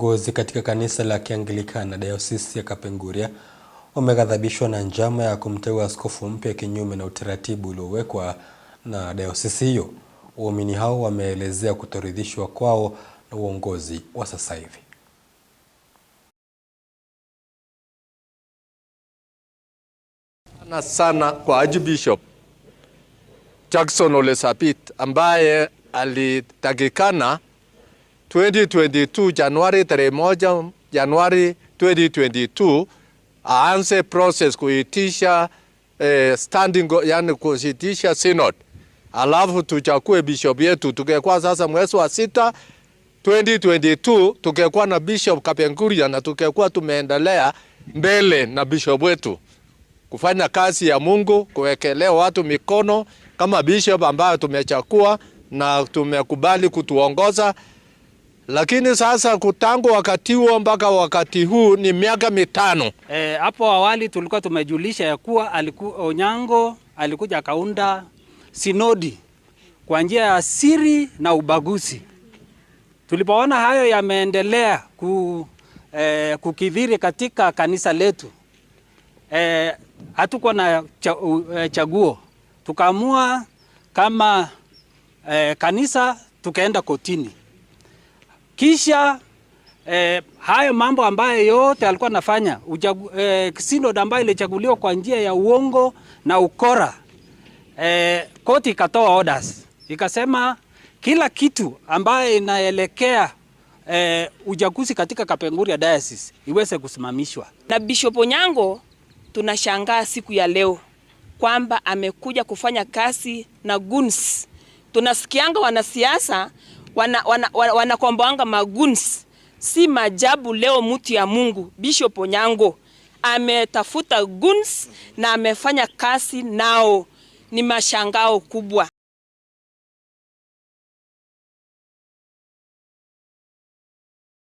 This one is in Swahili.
Viongozi katika kanisa la Kianglikana Dayosisi ya Kapenguria wameghadhabishwa na njama ya kumteua askofu mpya kinyume na utaratibu uliowekwa na dayosisi hiyo. Waumini hao wameelezea kutoridhishwa kwao na uongozi wa sasa hivi. Sana kwa Archbishop Jackson Ole Sapit ambaye alitakikana 2022 Januari 1 Januari 2022 aanze process kuitisha standing, yani kuitisha synod, alafu tuchakue bishop yetu. Tukekuwa sasa mwezi wa 6 2022 tukekuwa na Bishop Kapenguria na tukekuwa tumeendelea mbele na bishop wetu kufanya kazi ya Mungu, kuwekelea watu mikono kama bishop ambaye tumechakua na tumekubali kutuongoza. Lakini sasa kutangu wakati huo mpaka wakati huu ni miaka 5. Hapo awali tulikuwa tumejulisha ya kuwa Onyango alikuja kaunda sinodi kwa njia ya siri na ubaguzi. Tulipoona hayo yameendelea kukithiri katika kanisa letu, hatukuwa na chaguo. Tukaamua kama kanisa tukaenda kotini. Kisha hayo mambo ambayo yote alikuwa nafanya synod ambayo ilichaguliwa kwa njia ya uongo na ukora, koti ikatoa orders ikasema kila kitu ambayo inaelekea uchaguzi katika Kapenguria Diocese iweze kusimamishwa. Na Bishop Onyango tunashangaa siku ya leo kwamba amekuja kufanya kazi na guns. Tunasikianga wanasiasa wanakomboanga maguns. Si majabu leo mtu ya Mungu Bishop Onyango ametafuta guns na amefanya kazi nao. Ni mashangao kubwa.